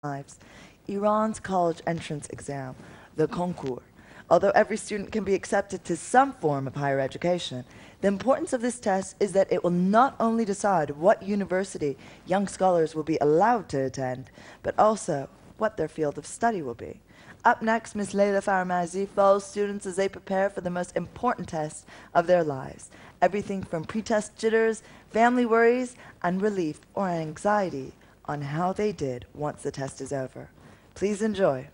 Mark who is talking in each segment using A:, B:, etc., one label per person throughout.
A: lives, Iran's college entrance exam, the Kordkuy. Although every student can be accepted to some form of higher education, the importance of this test is that it will not only decide what university young scholars will be allowed to attend, but also what their field of study will be. Up next, Ms. Leila Faramazi follows students as they prepare for the most important test of their lives. Everything from pre-test jitters, family worries, and relief or anxiety on how they did once the test is over. Please enjoy.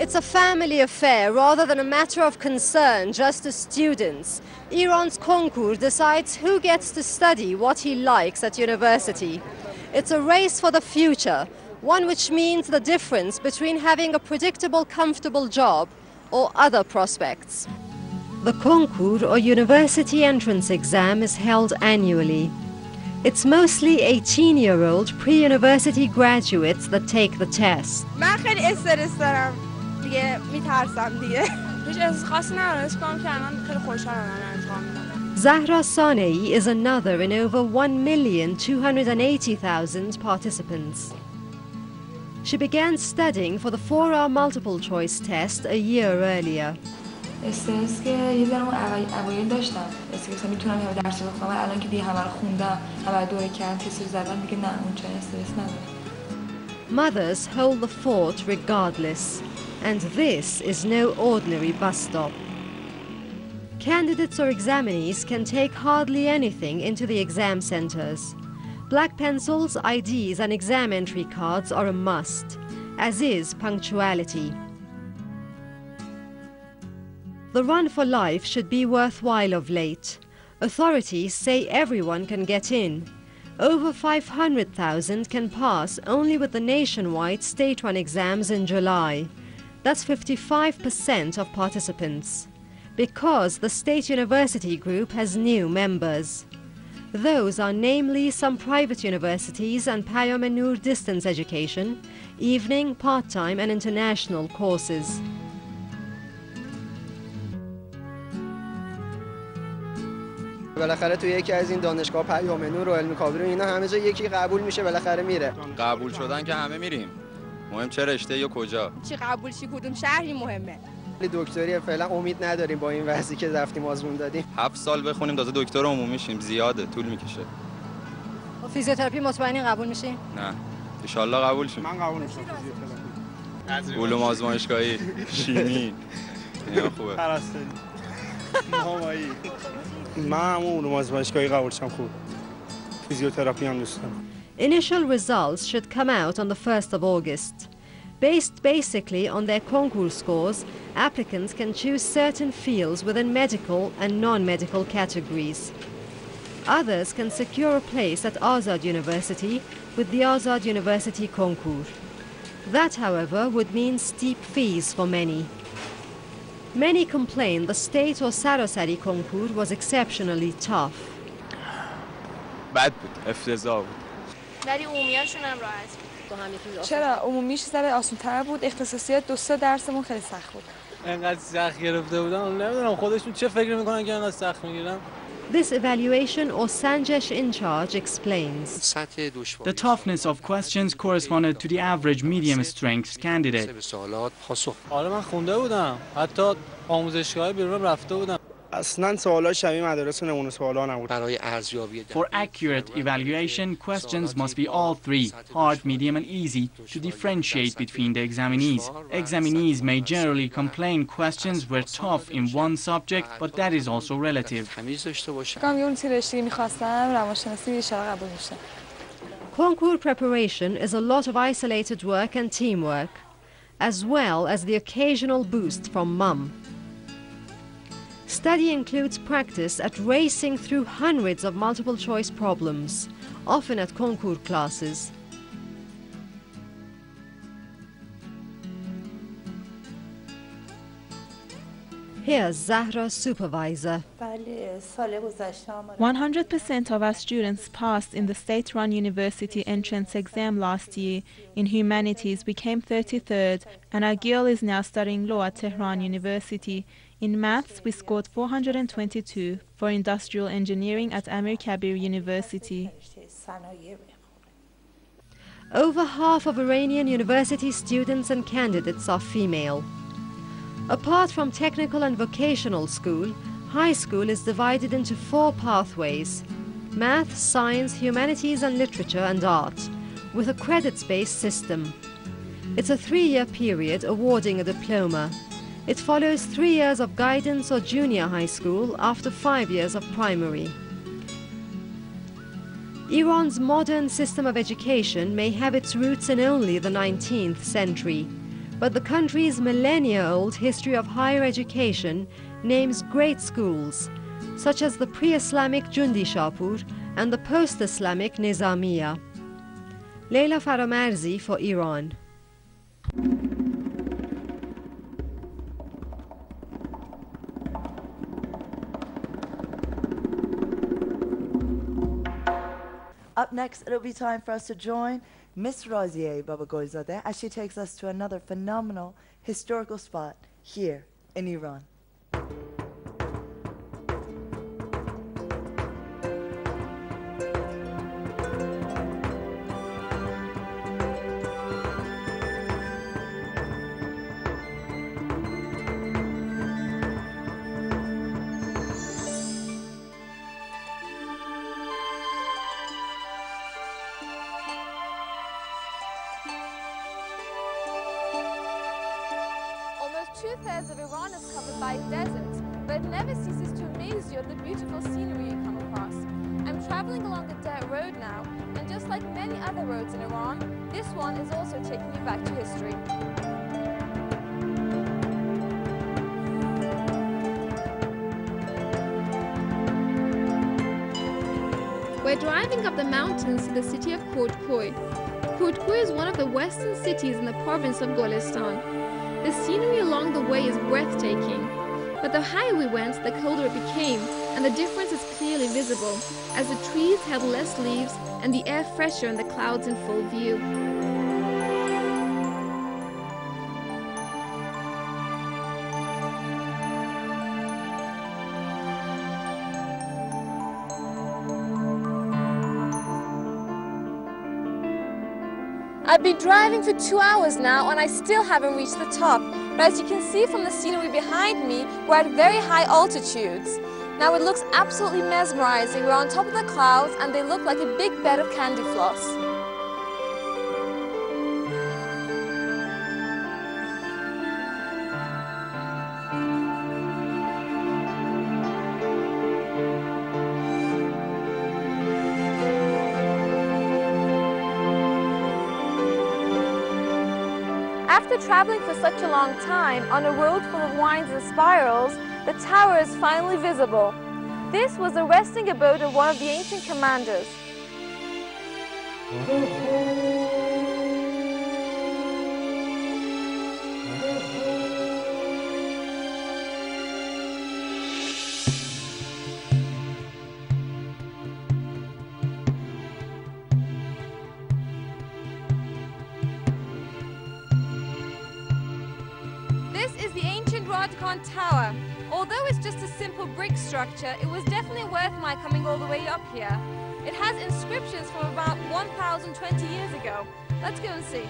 B: It's a family affair rather than a matter of concern just to students. Iran's Kordkuy decides who gets to study what he likes at university. It's a race for the future, one which means the difference between having a predictable, comfortable job or other prospects. The Kordkuy, or university entrance exam, is held annually. It's mostly 18-year-old pre-university graduates that take the test.
C: من خیلی استرس دارم دیگه میترسم دیگه هیچ احساس خاصی ندارم حس کنم که الان خیلی خوشحالم من امتحان میدم.
B: Zahra Sanei is another in over 1,280,000 participants. She began studying for the 4-hour multiple choice test a year earlier.
D: استرس که یه ذره اون اوایل داشتم استرس میتونم همه درس بخونم الان که دیگه همه رو خوندم همه دوره کردم تست زدم دیگه نه اونچنان استرس ندارم.
B: Mothers hold the fort regardless, and this is no ordinary bus stop. Candidates or examinees can take hardly anything into the exam centers. Black pencils, IDs and exam entry cards are a must, as is punctuality. The run for life should be worthwhile of late. Authorities say everyone can get in. Over 500,000 can pass only with the nationwide state-run exams in July. That's 55% of participants, because the State University Group has new members. Those are namely some private universities and Payamenur distance education, evening, part-time and international courses.
E: بالاخره تو یکی از این دانشگاه پیام‌نور و علم کابیر و اینا همه جا یکی قبول میشه بالاخره میره.
F: قبول شدن که همه میریم. مهم چه رشته یا کجا.
C: چی قبول شی کدوم شهری مهمه.
E: دکتری فعلا امید نداریم با این وضعی که رفتیم آزمون دادیم.
F: 7 سال بخونیم تازه دکتر عمومی شیم زیاده طول میکشه.
B: فیزیوتراپی مطمئنین قبول میشین؟
F: نه. ان شاءالله قبول شیم.
G: من قبول میشم فیزیوتراپی.
F: علوم آزمایشگاهی، شیمی. اینا خوبه.
G: پرستاری. ماهایی. من علوم آزمایشگاهی قبول شم خوب. فیزیوتراپی هم دوست دارم.
B: Initial results should come out on the 1st of August. Based basically on their Kordkuy scores, applicants can choose certain fields within medical and non-medical categories. Others can secure a place at Azad University with the Azad University Kordkuy. That, however, would mean steep fees for many. Many complain the state or Sarasari Kordkuy was exceptionally tough.
F: بد بود، افتضاح بود.
C: ولی عمومیاشون هم راحت بود.
D: چرا عمومیش ذره آسان‌تر بود اختصاصیات 2-3 درسمون خیلی سخت بود.
H: انقدر سخت گرفته بودن نمیدونم خودشون چه فکر میکنن که انقدر سخت میگیرن.
B: This evaluation or Sanjesh in charge explains.
I: The toughness of questions corresponded to the average medium strength candidate.
H: آره من خونده بودم. حتی آموزشگاه بیرون رفته بودم.
G: اصلا سوالا شبیه مدارس و نمونه سوالا نبود.
I: For accurate evaluation, questions must be all three, hard, medium and easy, to differentiate between the examinees. Examinees may generally complain questions were tough in one subject, but that is also relative.
B: Kordkuy preparation is a lot of isolated work and teamwork, as well as the occasional boost from mum. Study includes practice at racing through hundreds of multiple-choice problems, often at Kordkuy classes. Here's Zahra, supervisor.
J: 100% of our students passed in the state-run university entrance exam last year. In humanities, we came 33rd, and our girl is now studying law at Tehran University. In maths, we scored 422 for industrial engineering at Amir Kabir University.
B: Over half of Iranian university students and candidates are female. Apart from technical and vocational school, high school is divided into 4 pathways: math, science, humanities and literature and art, with a credits-based system. It's a 3-year period awarding a diploma. It follows 3 years of guidance or junior high school after 5 years of primary. Iran's modern system of education may have its roots in only the 19th century, but the country's millennia-old history of higher education names great schools, such as the pre-Islamic Jundi Shapur and the post-Islamic Nizamiya. Leila Faramarzi for Iran.
A: Up next, it'll be time for us to join Miss Razieh Babagolzadeh as she takes us to another phenomenal historical spot here in Iran.
K: Two-thirds of Iran is covered by desert, but it never ceases to amaze you at the beautiful scenery you come across. I'm traveling along a dirt road now, and just like many other roads in Iran, this one is also taking me back to history. We're driving up the mountains to the city of Kordkuy. Kordkuy is one of the western cities in the province of Golestan. The scenery along the way is breathtaking, but the higher we went, the colder it became, and the difference is clearly visible, as the trees had less leaves and the air fresher and the clouds in full view. I've been driving for 2 hours now and I still haven't reached the top, but as you can see from the scenery behind me, we're at very high altitudes. Now it looks absolutely mesmerizing. We're on top of the clouds and they look like a big bed of candy floss. After traveling for such a long time on a road full of winds and spirals, the tower is finally visible. This was the resting abode of one of the ancient commanders. This is the ancient Tower. Although it's just a simple brick structure, it was definitely worth my coming all the way up here. It has inscriptions from about 1,020 years ago. Let's go and see.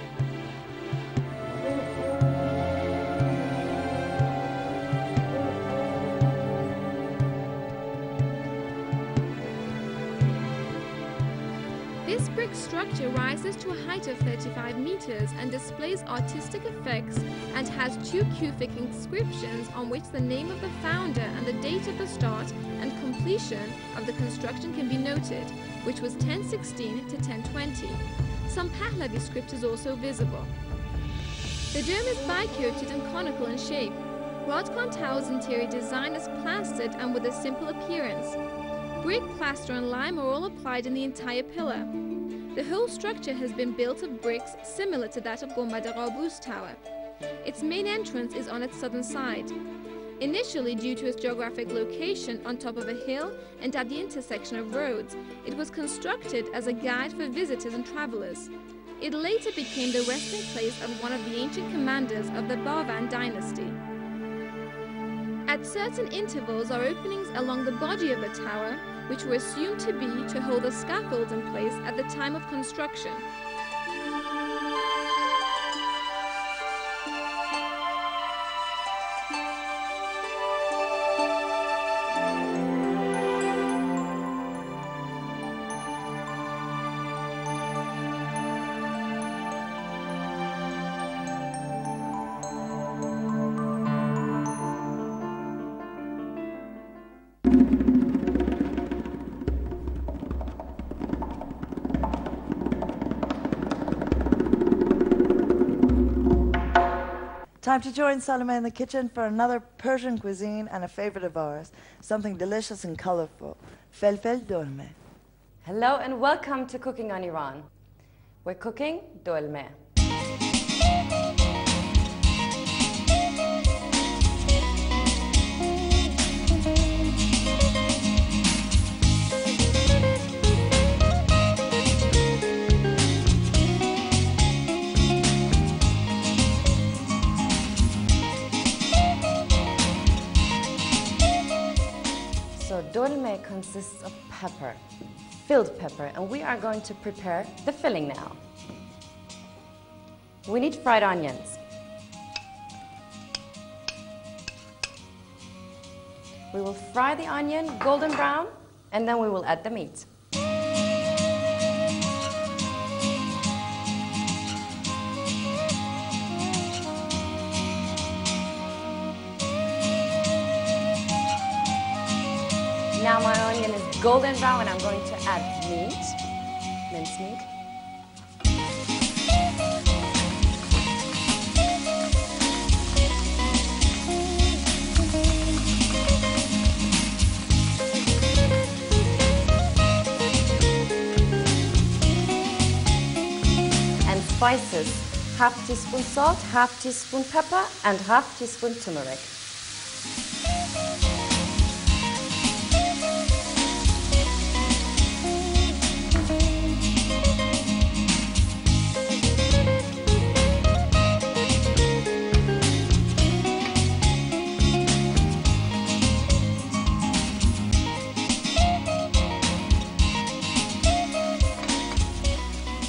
K: This brick structure rises to a height of 35 meters and displays artistic effects and has 2 Kufic inscriptions on which the name of the founder and the date of the start and completion of the construction can be noted, which was 1016 to 1020. Some Pahlavi script is also visible. The dome is bicoated and conical in shape. Rodcon Tower's interior design is plastered and with a simple appearance. Brick, plaster and lime are all applied in the entire pillar. The whole structure has been built of bricks similar to that of Gumbad Qaboos Tower. Its main entrance is on its southern side. Initially, due to its geographic location on top of a hill and at the intersection of roads, it was constructed as a guide for visitors and travelers. It later became the resting place of one of the ancient commanders of the Bavan dynasty. At certain intervals are openings along the body of the tower, which were assumed to be to hold the scaffolds in place at the time of construction.
A: Time to join Salome in the kitchen for another Persian cuisine and a favorite of ours, something delicious and colorful, Felfel Dolme.
L: Hello and welcome to Cooking on Iran. We're cooking dolme. So dolme consists of pepper, filled pepper, and we are going to prepare the filling now. We need fried onions. We will fry the onion golden brown, and then we will add the meat. Now my onion is golden brown and I'm going to add meat, minced meat. And spices, half teaspoon salt, half teaspoon pepper, and half teaspoon turmeric.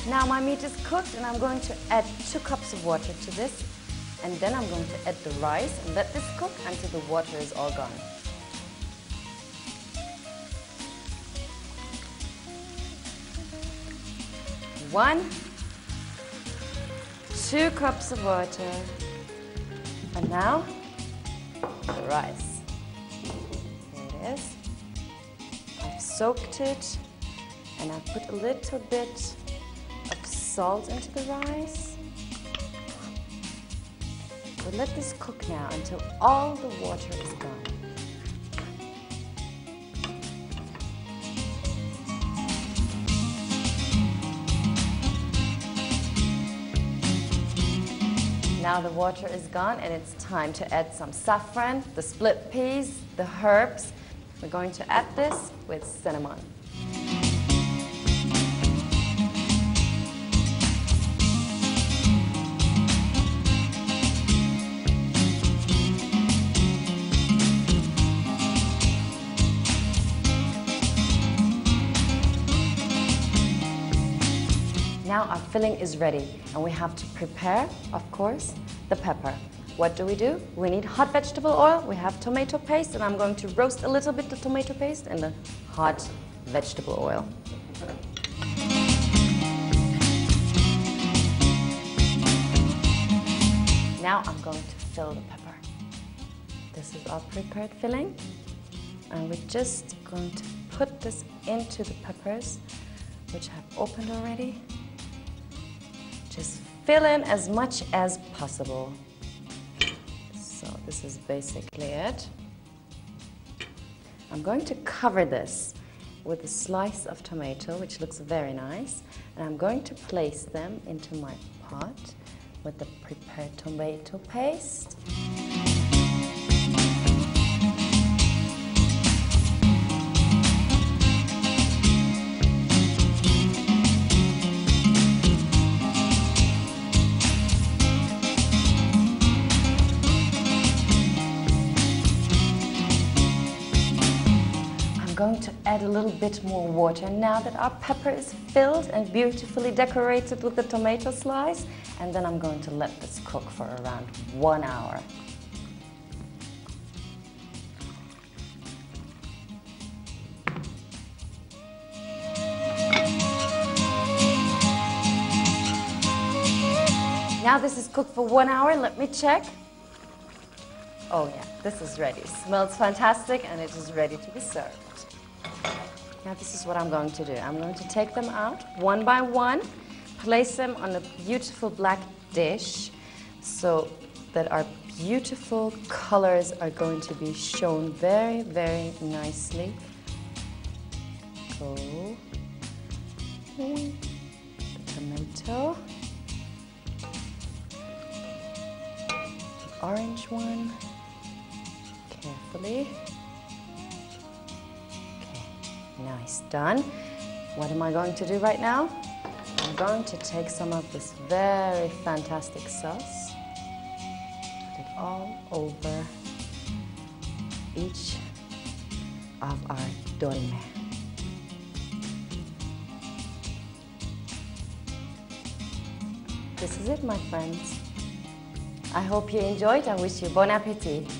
L: Now my meat is cooked and I'm going to add 2 cups of water to this, and then I'm going to add the rice and let this cook until the water is all gone. One, 2 cups of water, and now the rice. Here it is. I've soaked it and I've put a little bit of salt into the rice. We'll let this cook now until all the water is gone. Now the water is gone and it's time to add some saffron, the split peas, the herbs. We're going to add this with cinnamon. Now our filling is ready and we have to prepare, of course, the pepper. What do? We need hot vegetable oil, we have tomato paste, and I'm going to roast a little bit the tomato paste in the hot vegetable oil. Now I'm going to fill the pepper. This is our prepared filling, and we're just going to put this into the peppers, which I've opened already. Just fill in as much as possible. So this is basically it. I'm going to cover this with a slice of tomato, which looks very nice, and I'm going to place them into my pot with the prepared tomato paste. going to add a little bit more water now that our pepper is filled and beautifully decorated with the tomato slice. And then I'm going to let this cook for around 1 hour. Now this is cooked for 1 hour. Let me check. Oh yeah, this is ready. Smells fantastic and it is ready to be served. Now this is what I'm going to do. I'm going to take them out one by one, place them on a beautiful black dish so that our beautiful colors are going to be shown very, very nicely. Go. The tomato. The orange one. Carefully. Okay, nice, done. What am I going to do right now? I'm going to take some of this very fantastic sauce, put it all over each of our dolme. This is it, my friends. I hope you enjoyed. I wish you bon appétit.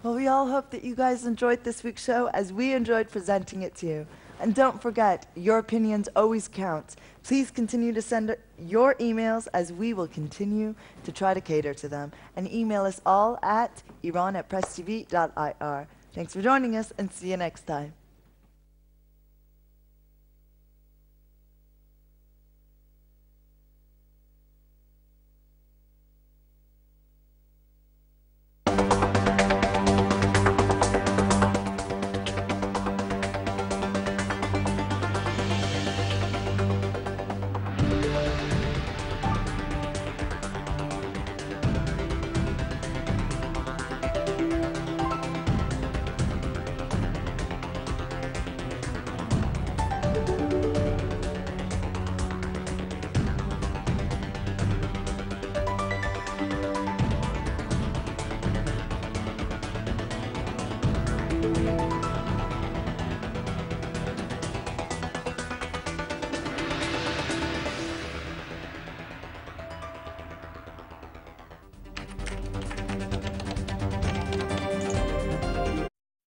A: Well, we all hope that you guys enjoyed this week's show as we enjoyed presenting it to you. And don't forget, your opinions always count. Please continue to send your emails as we will continue to try to cater to them. And email us all at iran@presstv.ir. Thanks for joining us and see you next time.